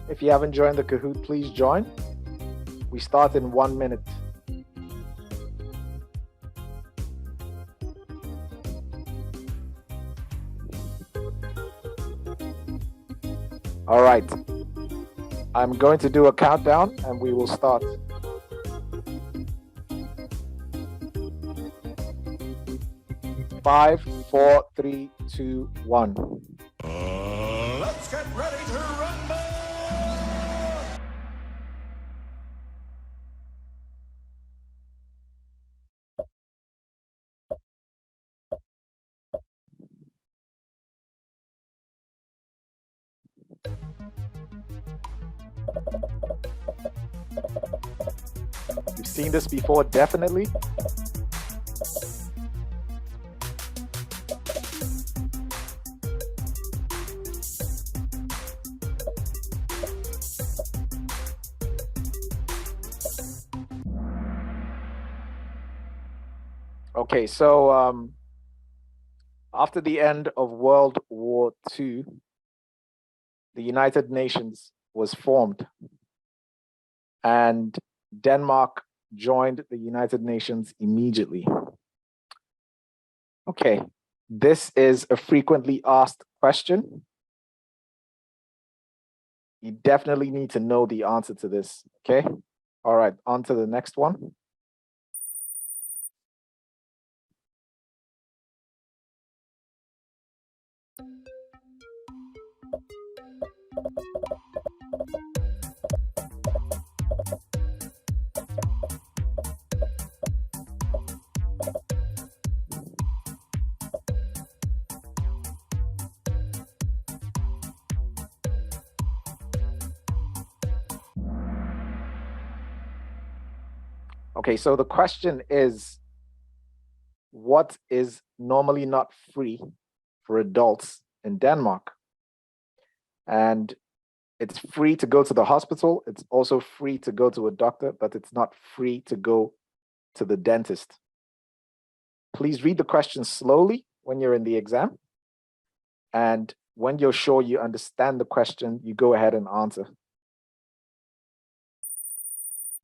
If you haven't joined the Kahoot, please join. We start in 1 minute. All right. I'm going to do a countdown and we will start. 5, 4, 3, 2, 1. Let's get ready to rumble! You've seen this before, definitely. Okay, so after the end of World War II, the United Nations was formed, and Denmark joined the United Nations immediately. Okay, this is a frequently asked question. You definitely need to know the answer to this, okay? All right, on to the next one. Okay, so the question is, what is normally not free for adults in Denmark? And it's free to go to the hospital. It's also free to go to a doctor, but it's not free to go to the dentist. Please read the question slowly when you're in the exam. And when you're sure you understand the question, you go ahead and answer.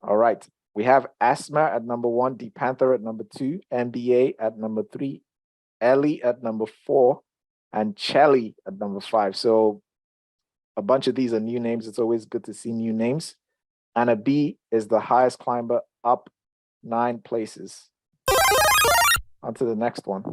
All right. We have asthma at number 1, D Panther at number 2, MBA at number 3, Ellie at number 4, and Chelly at number 5. So a bunch of these are new names. It's always good to see new names. Anna B is the highest climber, up 9 places. On to the next one.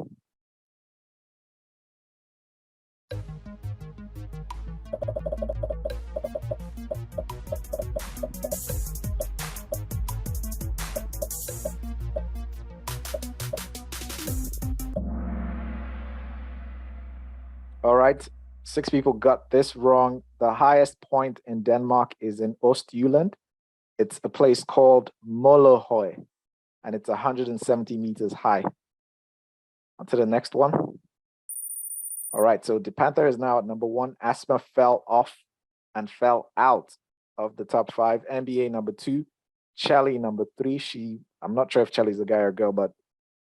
All right, 6 people got this wrong. The highest point in Denmark is in Ostjylland. It's a place called Møllerhøj, and it's 170 meters high. On to the next one. All right, so De Panther is now at number 1. Asthma fell off and fell out of the top 5. NBA number 2. Chelly number 3. I'm not sure if Chelly's a guy or a girl, but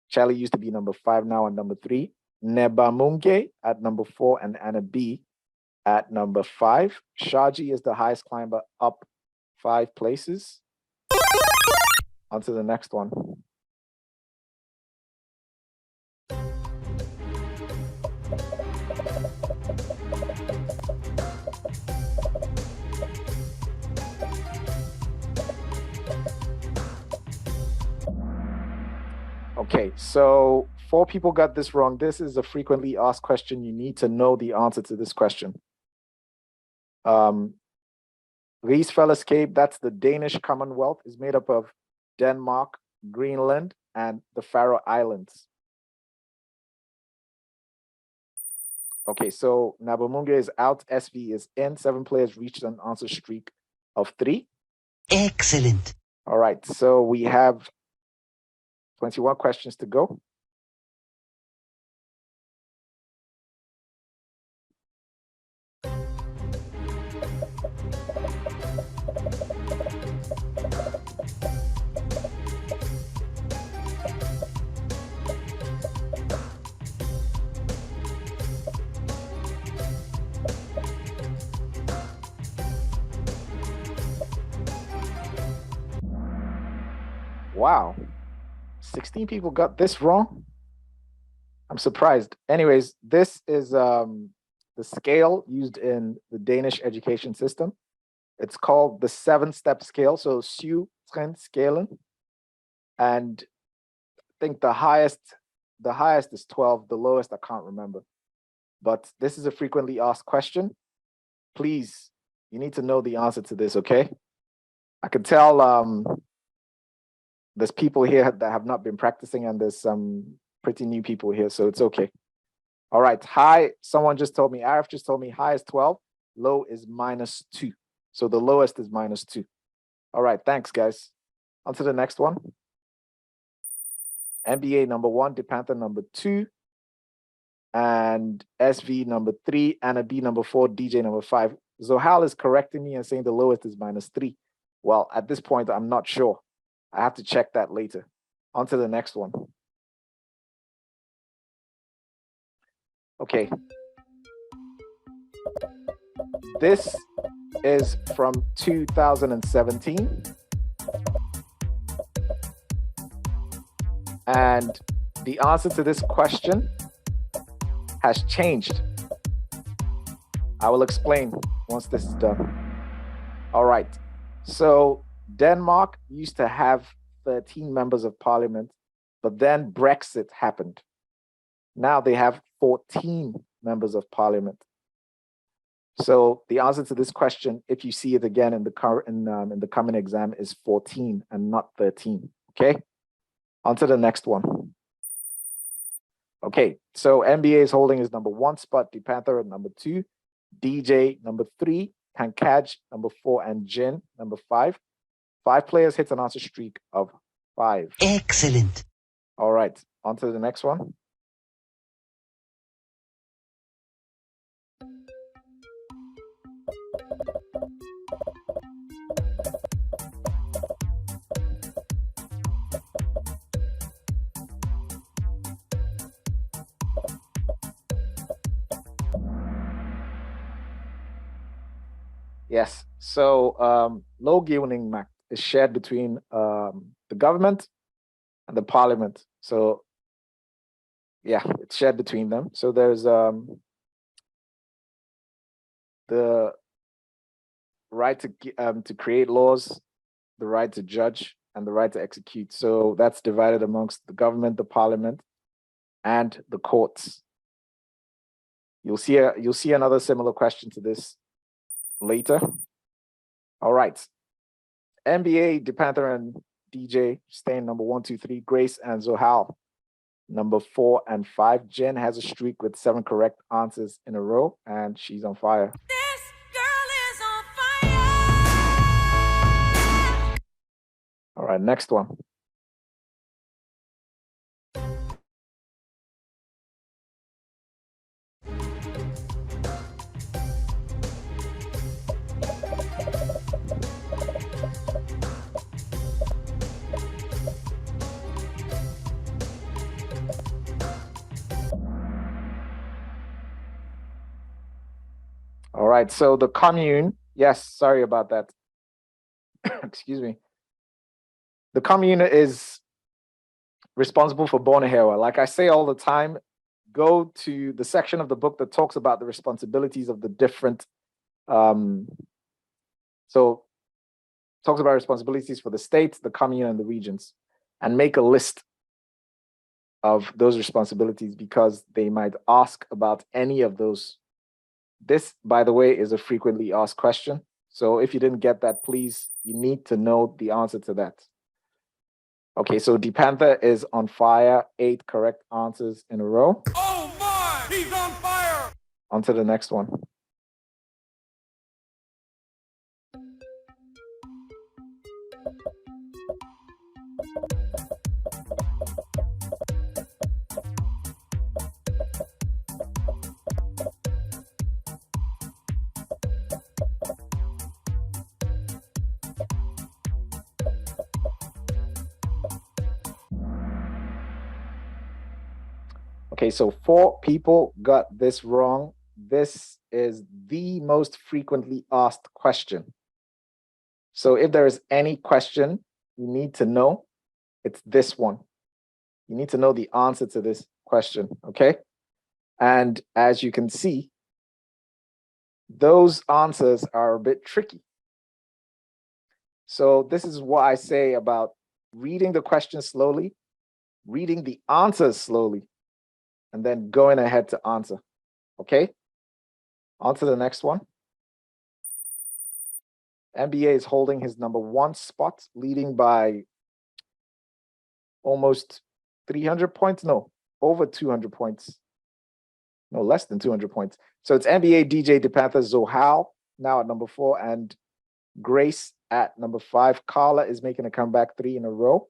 Chelly used to be number 5, now on number 3. Nebamunge at number 4 and Anna B at number 5. Shaji is the highest climber, up 5 places. On to the next one. Okay, so 4 people got this wrong. This is a frequently asked question. You need to know the answer to this question. Rigsfællesskab, that's the Danish Commonwealth, is made up of Denmark, Greenland, and the Faroe Islands. Okay, so Nabamunge is out, SV is in. 7 players reached an answer streak of 3. Excellent. All right, so we have 21 questions to go. Wow. 16 people got this wrong. I'm surprised. Anyways, this is the scale used in the Danish education system. It's called the 7-step scale. So syv-trin-skalen. And I think the highest is 12. The lowest I can't remember. But this is a frequently asked question. Please, you need to know the answer to this, okay? I can tell there's people here that have not been practicing, and there's some pretty new people here, so it's okay. All right, high, someone just told me, Arif just told me high is 12, low is -2. So the lowest is -2. All right, thanks, guys. On to the next one. NBA number 1, DePanther number 2, and SV number 3, Anna B number 4, DJ number 5. Zohal is correcting me and saying the lowest is -3. Well, at this point, I'm not sure. I have to check that later. On to the next one. Okay. This is from 2017. And the answer to this question has changed. I will explain once this is done. All right. So Denmark used to have 13 members of parliament, but then Brexit happened. Now they have 14 members of parliament. So the answer to this question, if you see it again in the coming exam, is 14 and not 13. Okay. On to the next one. Okay, so NBA is holding his number 1 spot, DePanther at number 2, DJ number 3, Pankaj number 4, and Jin number 5. 5 players hit an answer streak of 5. Excellent. All right, on to the next one. Yes, so lovgivning is shared between the government and the parliament. So yeah, it's shared between them. So there's the right to create laws, the right to judge, and the right to execute. So that's divided amongst the government, the parliament, and the courts. You'll see another similar question to this later. All right. NBA, DePanther, and DJ staying number 1, 2, 3. Grace and Zohal number 4 and 5. Jen has a streak with 7 correct answers in a row, and she's on fire. This girl is on fire. All right, next one. All right, so the commune, yes, sorry about that. Excuse me. The commune is responsible for Bonahewa. Like I say all the time, go to the section of the book that talks about the responsibilities of the different, so talks about responsibilities for the states, the commune, and the regions, and make a list of those responsibilities because they might ask about any of those. This, by the way, is a frequently asked question. So if you didn't get that, please, you need to know the answer to that. Okay, so DePanther is on fire, 8 correct answers in a row. Oh my! He's on fire! On to the next one. Okay, so 4 people got this wrong. This is the most frequently asked question. So if there is any question you need to know, It's this one. You need to know the answer to this question, okay? And as you can see, those answers are a bit tricky. So this is what I say about reading the question slowly, reading the answers slowly, and then going ahead to answer, okay? On to the next one. NBA is holding his #1 spot, leading by almost 300 points. No, over 200 points. No, less than 200 points. So it's NBA DJ DePanther Zohal now at #4 and Grace at #5. Carla is making a comeback 3 in a row.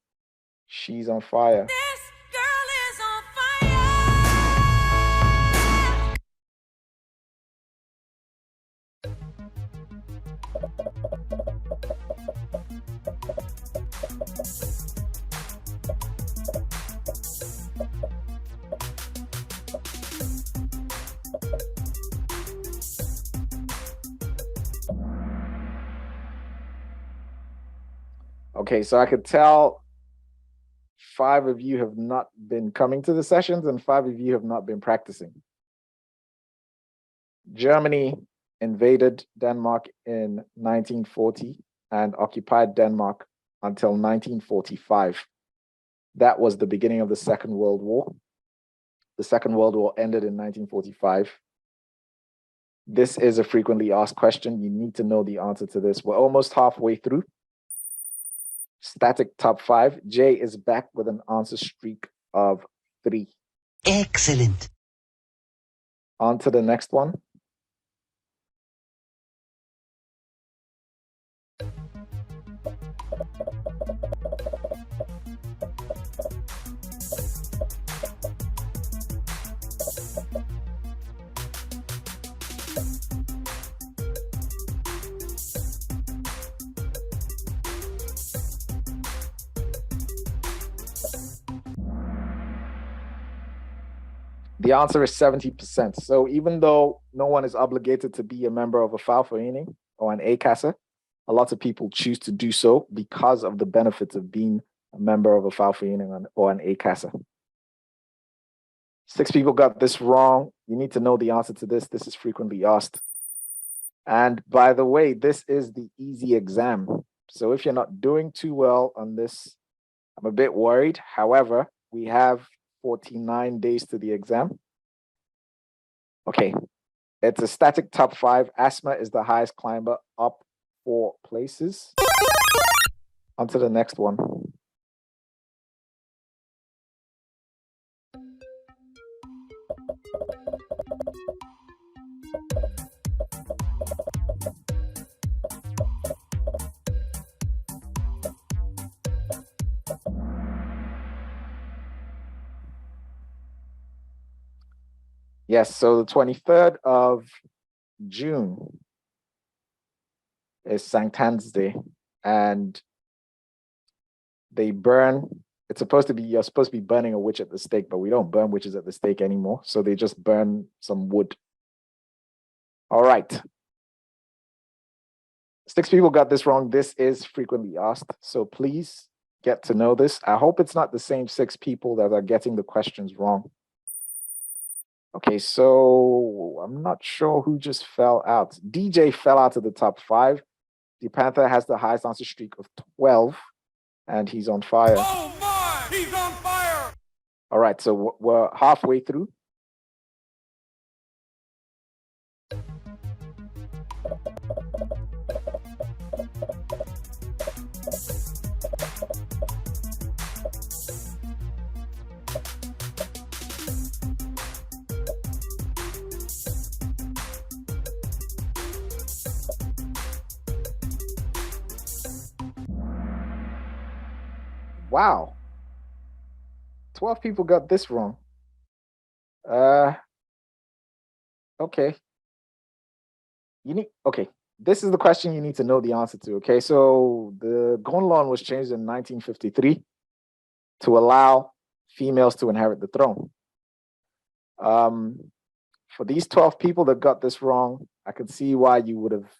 She's on fire. This girl is on fire. Okay, so I could tell 5 of you have not been coming to the sessions and 5 of you have not been practicing. Germany invaded Denmark in 1940 and occupied Denmark until 1945. That was the beginning of the Second World War. The Second World War ended in 1945. This is a frequently asked question. You need to know the answer to this. We're almost halfway through. Static top 5. Jay is back with an answer streak of 3. Excellent. On to the next one. The answer is 70%. So even though no one is obligated to be a member of a Vereniging or an A-Kasse, a lot of people choose to do so because of the benefits of being a member of a Vereniging or an A-Kasse. 6 people got this wrong. You need to know the answer to this. This is frequently asked. And by the way, this is the easy exam. So if you're not doing too well on this, I'm a bit worried. However, we have 49 days to the exam. Okay, it's a static top 5. Asthma is the highest climber, up 4 places. On to the next one. Yes, so the 23rd of June is St. Anne's Day, and they burn. It's supposed to be, you're supposed to be burning a witch at the stake, but we don't burn witches at the stake anymore. So they just burn some wood. All right. 6 people got this wrong. This is frequently asked. So please get to know this. I hope it's not the same 6 people that are getting the questions wrong. Okay, so I'm not sure who just fell out. DJ fell out of the top 5. The Panther has the highest answer streak of 12, and he's on fire. Oh my! He's on fire! All right, so we're halfway through. Wow. 12 people got this wrong. Okay. Okay. This is the question you need to know the answer to. Okay, so the Grondloan was changed in 1953 to allow females to inherit the throne. For these 12 people that got this wrong, I could see why you would have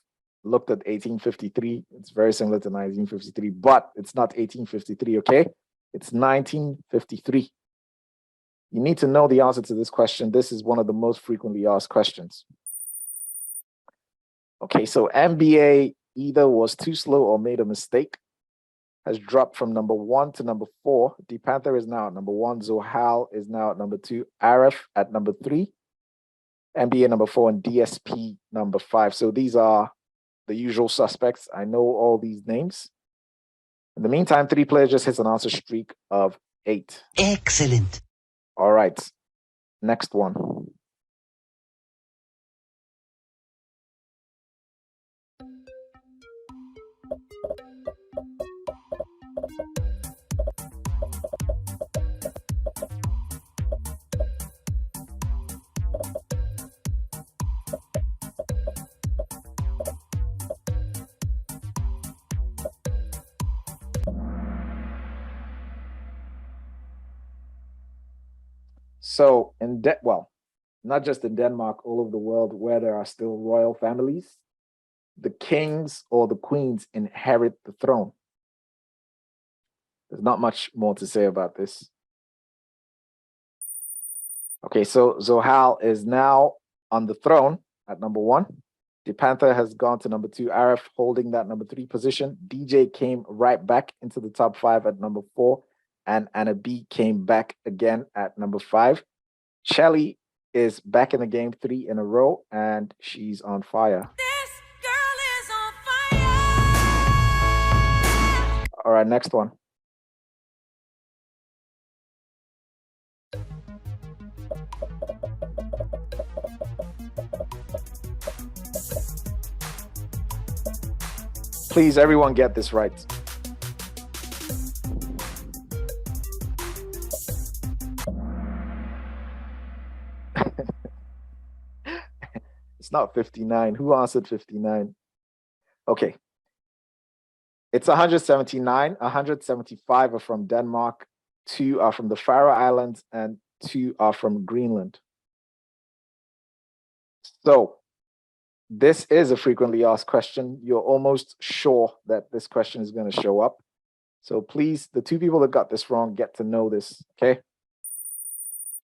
looked at 1853. It's very similar to 1953, but it's not 1853, okay? It's 1953. You need to know the answer to this question. This is one of the most frequently asked questions. Okay, so NBA either was too slow or made a mistake, has dropped from number 1 to number 4. D Panther is now at number 1. Zohal is now at number 2. Arif at number 3. NBA number 4 and DSP number 5. So these are the usual suspects. I know all these names. In the meantime, 3 players just hits an answer streak of 8. Excellent. All right, next one. So not just in Denmark, all over the world where there are still royal families, the kings or the queens inherit the throne. There's not much more to say about this. Okay, so Zohal is now on the throne at number 1. The Panther has gone to number 2. Arif holding that number 3 position. DJ came right back into the top 5 at number 4. And Anna B came back again at number 5. Shelly is back in the game 3 in a row, and she's on fire. This girl is on fire. All right, next one. Please, everyone get this right. It's not 59. Who answered 59? Okay. It's 179. 175 are from Denmark. 2 are from the Faroe Islands, and 2 are from Greenland. So this is a frequently asked question. You're almost sure that this question is going to show up. So please, the 2 people that got this wrong, get to know this, okay?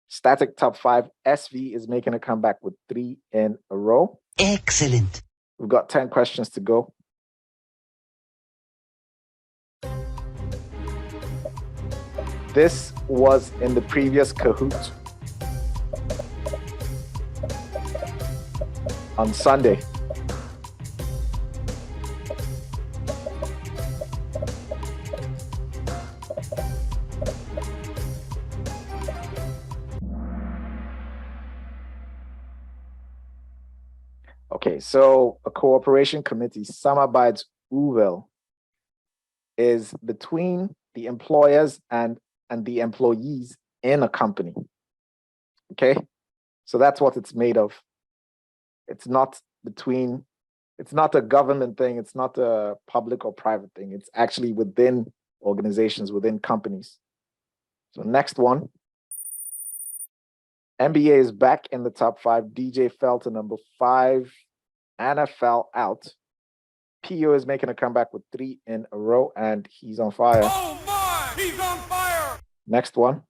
Static top 5. SV is making a comeback with 3 in a row. Excellent. We've got 10 questions to go. This was in the previous Kahoot on Sunday. Okay, so a cooperation committee, Samarbejdsudvalg, is between the employers and the employees in a company. Okay, so that's what it's made of. It's not a government thing. It's not a public or private thing. It's actually within organizations, within companies. So next one. NBA is back in the top 5. DJ fell to number 5. Anna fell out. PO is making a comeback with 3 in a row, and he's on fire. Oh my! He's on fire! Next one.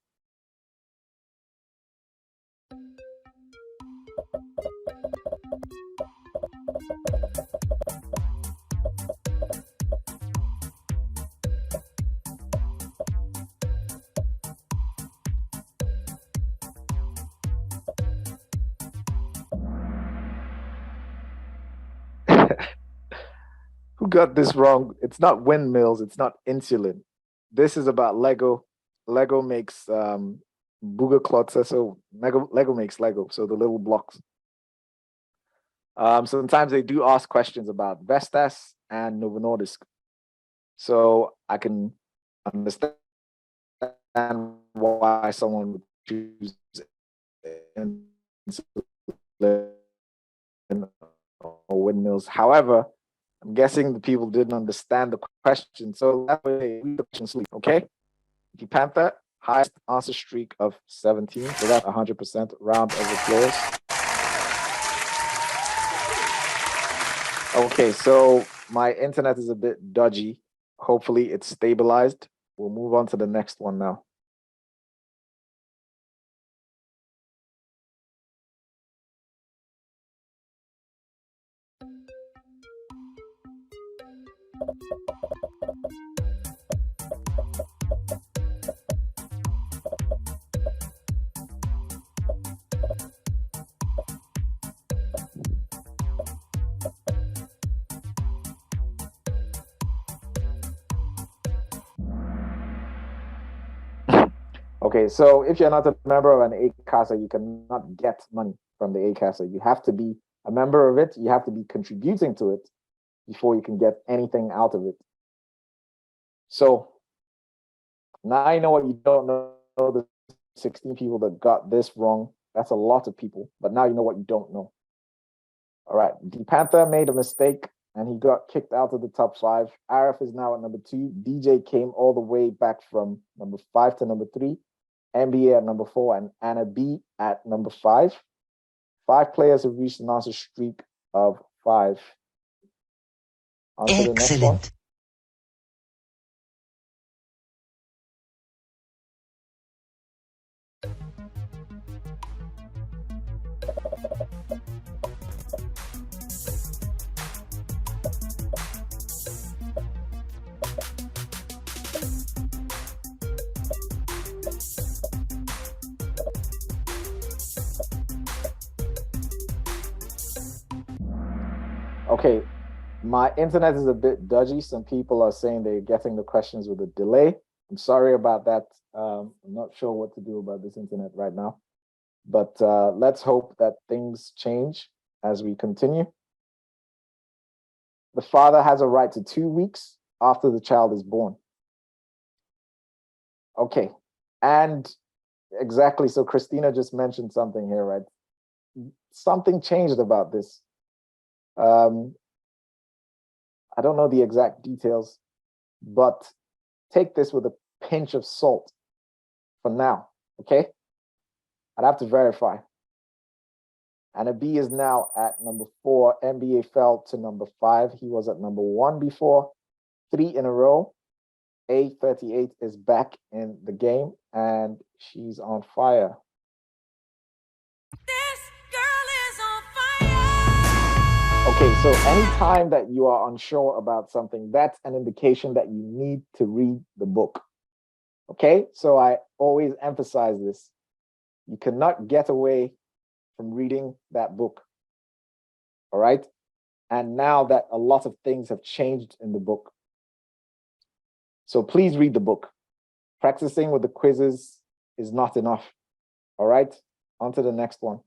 Who got this wrong? It's not windmills. It's not insulin. This is about Lego. Lego makes Booger Klotzer. So Lego makes Lego. So the little blocks. Sometimes they do ask questions about Vestas and Novo Nordisk. So I can understand why someone would choose insulin or windmills. However, I'm guessing the people didn't understand the question. So that way, read the question sleep, okay? The Panther, highest answer streak of 17. So that's 100%. Round of applause. Okay, so my internet is a bit dodgy. Hopefully it's stabilized. We'll move on to the next one now. Okay, so if you're not a member of an ACASA, you cannot get money from the ACASA. You have to be a member of it. You have to be contributing to it before you can get anything out of it. So now I know what you don't know. The 16 people that got this wrong. That's a lot of people, but now you know what you don't know. All right, D Panther made a mistake and he got kicked out of the top 5. Arif is now at number 2. DJ came all the way back from number 5 to number 3. NBA at number 4 and Anna B at number 5. 5 players have reached an answer streak of 5. On to the next one. Excellent. Okay, my internet is a bit dodgy. Some people are saying they're getting the questions with a delay. I'm sorry about that. I'm not sure what to do about this internet right now. But let's hope that things change as we continue. The father has a right to 2 weeks after the child is born. Okay, and exactly. So Christina just mentioned something here, right? Something changed about this. I don't know the exact details, but take this with a pinch of salt for now, okay? I'd have to verify. And a B is now at number 4. NBA fell to number 5. He was at number 1 before. 3 in a row. A38 is back in the game and she's on fire. This girl is on fire. Okay, so anytime that you are unsure about something, that's an indication that you need to read the book. Okay, so I always emphasize this. You cannot get away from reading that book. All right, and now that a lot of things have changed in the book, so please read the book. Practicing with the quizzes is not enough. All right, on to the next one.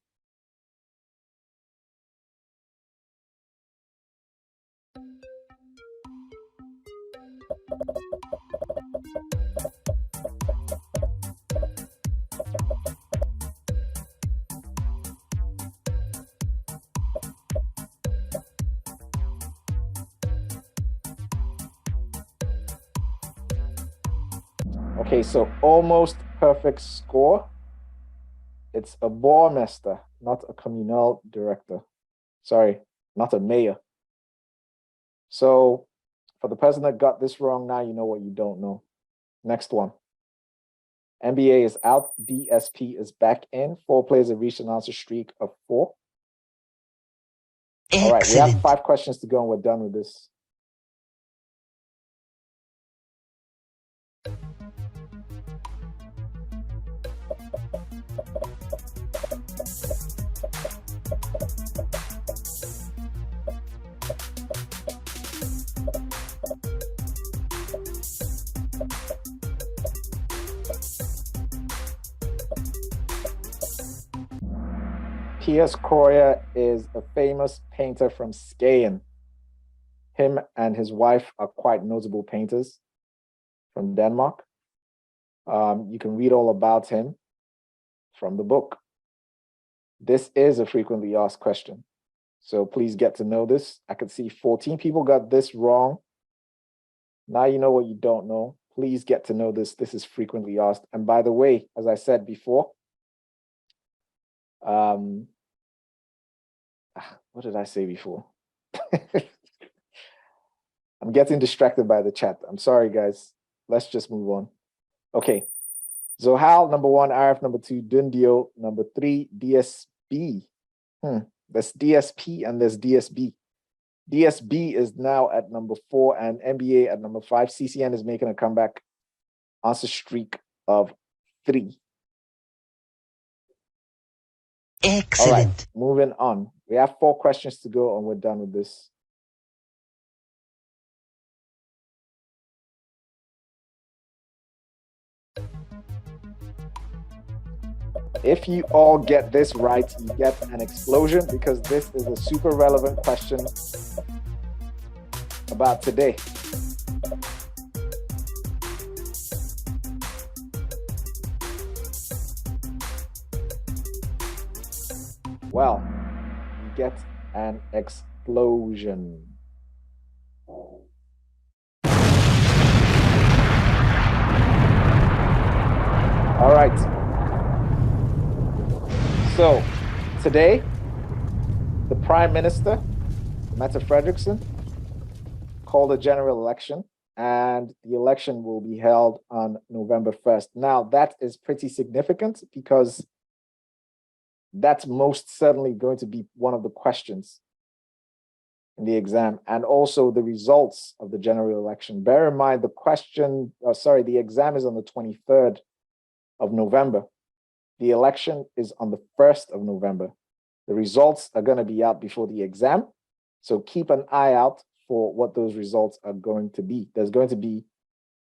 Okay, so almost perfect score. It's a bourgmester, not a communal director. Sorry, not a mayor. So for the person that got this wrong, now you know what you don't know. Next one. NBA is out. DSP is back in. 4 players have reached an answer streak of 4. All right, we have Excellent. 5 questions to go and we're done with this. Piers Croyer is a famous painter from Skagen. Him and his wife are quite notable painters from Denmark. You can read all about him from the book. This is a frequently asked question, so please get to know this. I can see 14 people got this wrong. Now you know what you don't know. Please get to know this. This is frequently asked. And by the way, as I said before, what did I say before? I'm getting distracted by the chat. I'm sorry, guys. let's just move on. Okay. Zohal, number 1, Arif, number 2, Dundio, number 3, DSB. There's DSP and there's DSB. DSB is now at number 4 and MBA at number 5. CCN is making a comeback. Answer streak of 3. Excellent. All right, moving on. We have 4 questions to go and we're done with this. If you all get this right, you get an explosion because this is a super relevant question about today. Well, you get an explosion. All right. So today, the Prime Minister, Mette Frederiksen, called a general election, and the election will be held on November 1st. Now, that is pretty significant because that's most certainly going to be one of the questions in the exam, and also the results of the general election. Bear in mind, the exam is on the 23rd of November. The election is on the 1st of November. The results are going to be out before the exam. So keep an eye out for what those results are going to be. There's going to be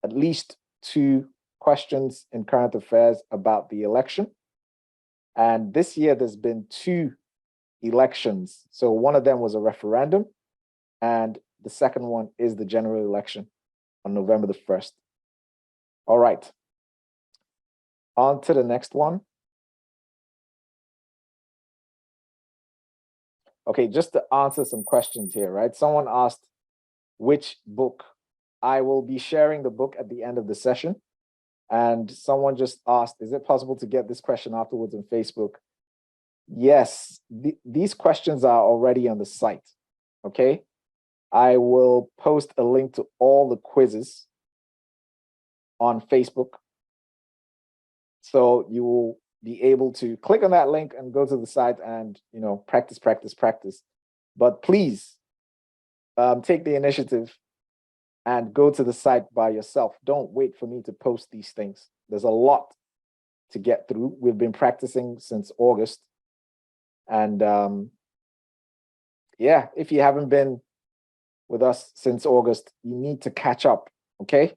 at least 2 questions in current affairs about the election. And this year, there's been 2 elections. So one of them was a referendum, and the second one is the general election on November the 1st. All right. On to the next one. Okay, just to answer some questions here, right? Someone asked which book. I will be sharing the book at the end of the session. And someone just asked, is it possible to get this question afterwards on Facebook? Yes, these questions are already on the site, okay? I will post a link to all the quizzes on Facebook. So you will be able to click on that link and go to the site and, practice. But please take the initiative and go to the site by yourself. Don't wait for me to post these things. There's a lot to get through. We've been practicing since August. And yeah, if you haven't been with us since August, you need to catch up, okay?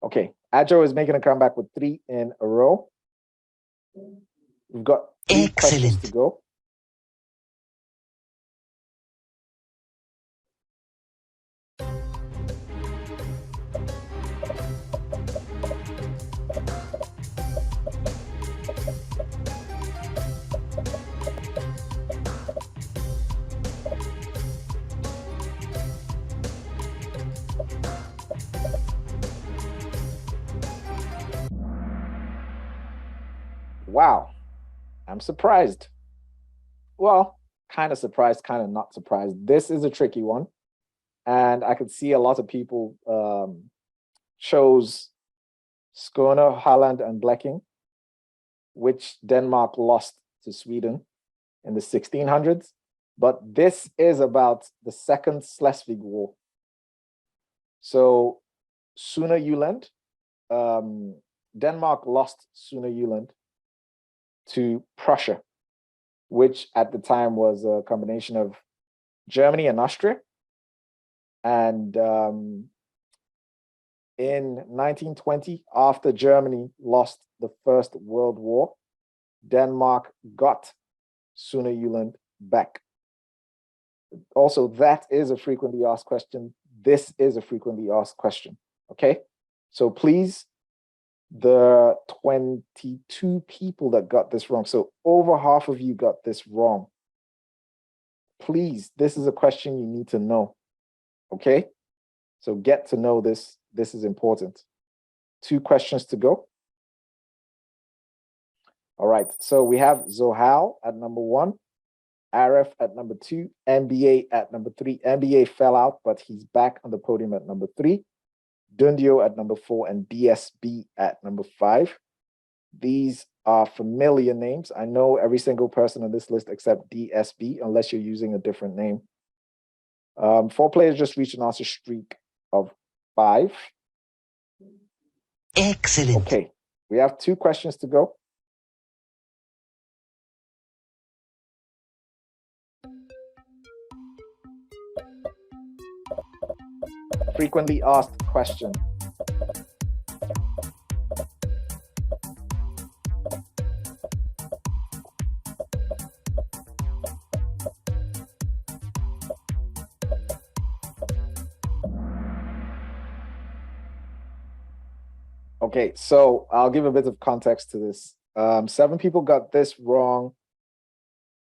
Okay, Adjo is making a comeback with 3 in a row. We've got 3 questions to go. Wow, I'm surprised. Well, kind of surprised, kind of not surprised. This is a tricky one. And I could see a lot of people chose Skåne, Holland, and Bleking, which Denmark lost to Sweden in the 1600s. But this is about the Second Schleswig War. So Sønderjylland, Denmark lost Sønderjylland to Prussia, which at the time was a combination of Germany and Austria. And in 1920, after Germany lost the First World War, Denmark got Sønderjylland back. Also, that is a frequently asked question. This is a frequently asked question, okay? So please, the 22 people that got this wrong, so over half of you got this wrong. Please, this is a question you need to know, okay? So get to know this. This is important. 2 questions to go. All right, so we have Zohal at number 1, Arif at number 2, MBA at number 3. MBA fell out, but he's back on the podium at number 3. Dundio at number 4, and DSB at number 5. These are familiar names. I know every single person on this list except DSB, unless you're using a different name. 4 players just reached an answer streak of 5. Excellent. Okay, we have 2 questions to go. Frequently asked question. Okay, so I'll give a bit of context to this. 7 people got this wrong.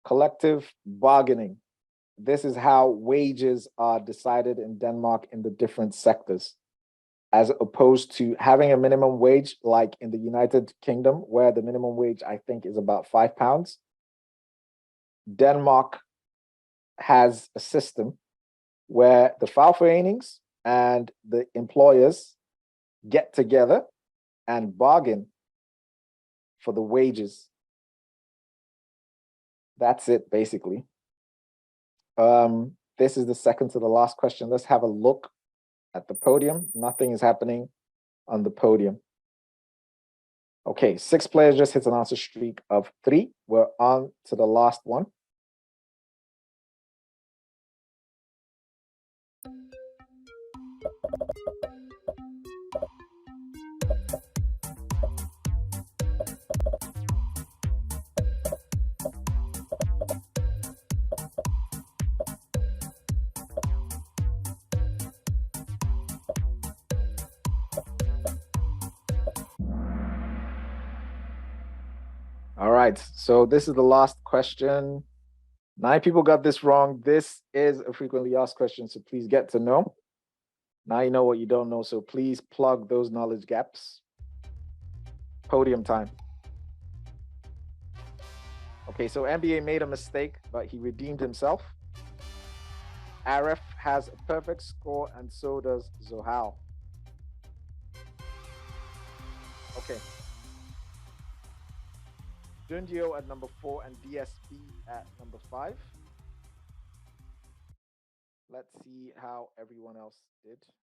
Collective bargaining. This is how wages are decided in Denmark in the different sectors, as opposed to having a minimum wage like in the United Kingdom, where the minimum wage, I think, is about £5. Denmark has a system where the fagforenings and the employers get together and bargain for the wages. That's it, basically. This is the second to the last question. Let's have a look at the podium. Nothing is happening on the podium. Okay, 6 players just hit an answer streak of 3. We're on to the last one. All right, so this is the last question. 9 people got this wrong. This is a frequently asked question, so please get to know. Now you know what you don't know, so please plug those knowledge gaps. Podium time. Okay, so NBA made a mistake, but he redeemed himself. Aref has a perfect score, and so does Zohal. Okay. Jundio at number 4 and DSB at number 5. Let's see how everyone else did.